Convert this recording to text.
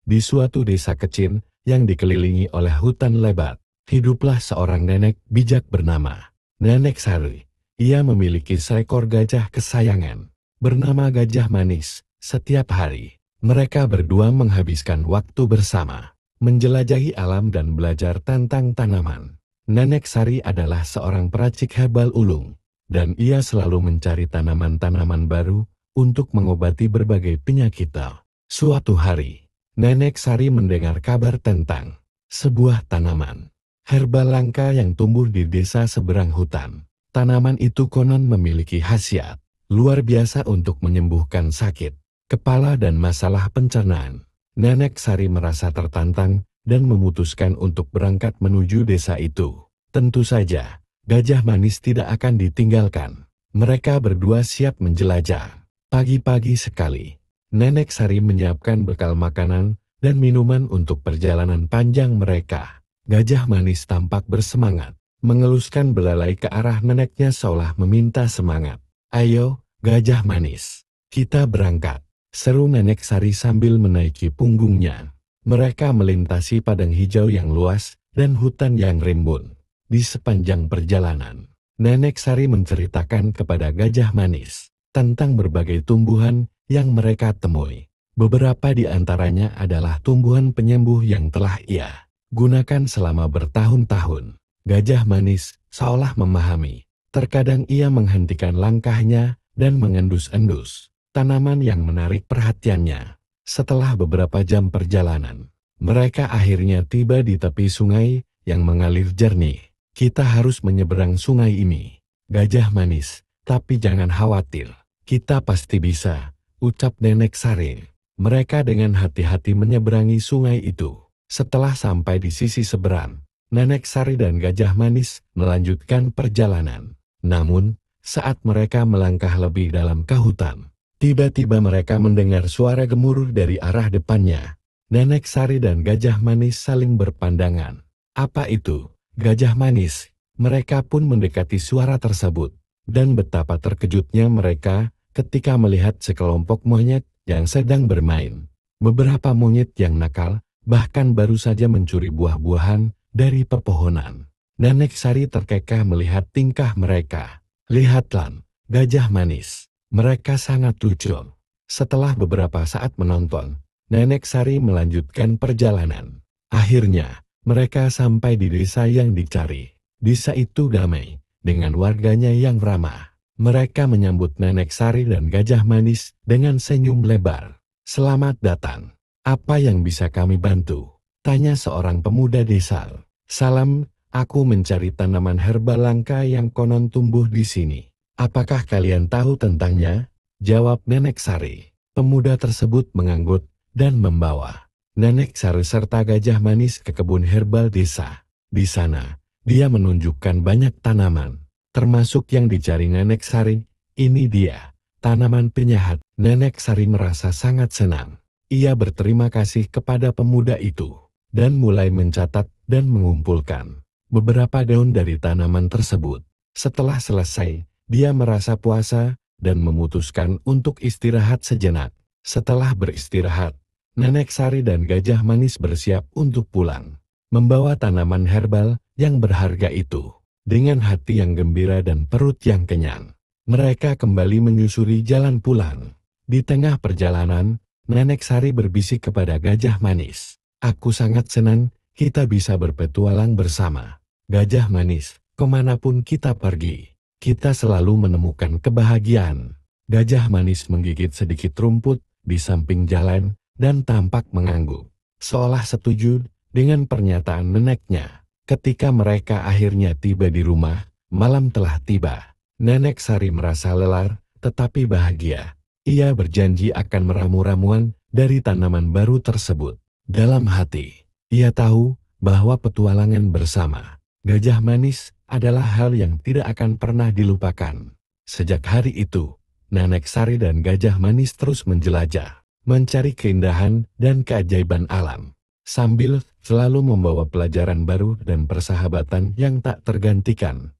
Di suatu desa kecil yang dikelilingi oleh hutan lebat, hiduplah seorang nenek bijak bernama Nenek Sari. Ia memiliki seekor gajah kesayangan bernama Gajah Manis. Setiap hari, mereka berdua menghabiskan waktu bersama, menjelajahi alam dan belajar tentang tanaman. Nenek Sari adalah seorang peracik herbal ulung, dan ia selalu mencari tanaman-tanaman baru untuk mengobati berbagai penyakit. Suatu hari, Nenek Sari mendengar kabar tentang sebuah tanaman herbal langka yang tumbuh di desa seberang hutan. Tanaman itu konon memiliki khasiat luar biasa untuk menyembuhkan sakit kepala dan masalah pencernaan. Nenek Sari merasa tertantang dan memutuskan untuk berangkat menuju desa itu. Tentu saja, Gajah Manis tidak akan ditinggalkan. Mereka berdua siap menjelajah. Pagi-pagi sekali, Nenek Sari menyiapkan bekal makanan dan minuman untuk perjalanan panjang mereka. Gajah Manis tampak bersemangat, mengeluskan belalai ke arah neneknya seolah meminta semangat. "Ayo, Gajah Manis, kita berangkat," seru Nenek Sari sambil menaiki punggungnya. Mereka melintasi padang hijau yang luas dan hutan yang rimbun. Di sepanjang perjalanan, Nenek Sari menceritakan kepada Gajah Manis tentang berbagai tumbuhan yang mereka temui. Beberapa di antaranya adalah tumbuhan penyembuh yang telah ia gunakan selama bertahun-tahun. Gajah Manis seolah memahami. Terkadang ia menghentikan langkahnya dan mengendus-endus tanaman yang menarik perhatiannya. Setelah beberapa jam perjalanan, mereka akhirnya tiba di tepi sungai yang mengalir jernih. "Kita harus menyeberang sungai ini, Gajah Manis, tapi jangan khawatir. Kita pasti bisa," ucap Nenek Sari. Mereka dengan hati-hati menyeberangi sungai itu. Setelah sampai di sisi seberang, Nenek Sari dan Gajah Manis melanjutkan perjalanan. Namun, saat mereka melangkah lebih dalam ke hutan, tiba-tiba mereka mendengar suara gemuruh dari arah depannya. Nenek Sari dan Gajah Manis saling berpandangan. "Apa itu, Gajah Manis?" Mereka pun mendekati suara tersebut, dan betapa terkejutnya mereka ketika melihat sekelompok monyet yang sedang bermain. Beberapa monyet yang nakal bahkan baru saja mencuri buah-buahan dari pepohonan. Nenek Sari terkekeh melihat tingkah mereka. "Lihatlah, Gajah Manis, mereka sangat lucu." Setelah beberapa saat menonton, Nenek Sari melanjutkan perjalanan. Akhirnya, mereka sampai di desa yang dicari. Desa itu damai, dengan warganya yang ramah. Mereka menyambut Nenek Sari dan Gajah Manis dengan senyum lebar. "Selamat datang. Apa yang bisa kami bantu?" tanya seorang pemuda desa. "Salam, aku mencari tanaman herbal langka yang konon tumbuh di sini. Apakah kalian tahu tentangnya?" jawab Nenek Sari. Pemuda tersebut mengangguk dan membawa Nenek Sari serta Gajah Manis ke kebun herbal desa. Di sana, dia menunjukkan banyak tanaman, termasuk yang dicari Nenek Sari. "Ini dia, tanaman penyehat." Nenek Sari merasa sangat senang. Ia berterima kasih kepada pemuda itu, dan mulai mencatat dan mengumpulkan beberapa daun dari tanaman tersebut. Setelah selesai, dia merasa puasa dan memutuskan untuk istirahat sejenak. Setelah beristirahat, Nenek Sari dan Gajah Manis bersiap untuk pulang, membawa tanaman herbal yang berharga itu. Dengan hati yang gembira dan perut yang kenyang, mereka kembali menyusuri jalan pulang. Di tengah perjalanan, Nenek Sari berbisik kepada Gajah Manis. "Aku sangat senang kita bisa berpetualang bersama. Gajah Manis, kemanapun kita pergi, kita selalu menemukan kebahagiaan." Gajah Manis menggigit sedikit rumput di samping jalan dan tampak mengangguk, seolah setuju dengan pernyataan neneknya. Ketika mereka akhirnya tiba di rumah, malam telah tiba. Nenek Sari merasa lelah tetapi bahagia. Ia berjanji akan meramu-ramuan dari tanaman baru tersebut. Dalam hati, ia tahu bahwa petualangan bersama Gajah Manis adalah hal yang tidak akan pernah dilupakan. Sejak hari itu, Nenek Sari dan Gajah Manis terus menjelajah, mencari keindahan dan keajaiban alam, sambil selalu membawa pelajaran baru dan persahabatan yang tak tergantikan.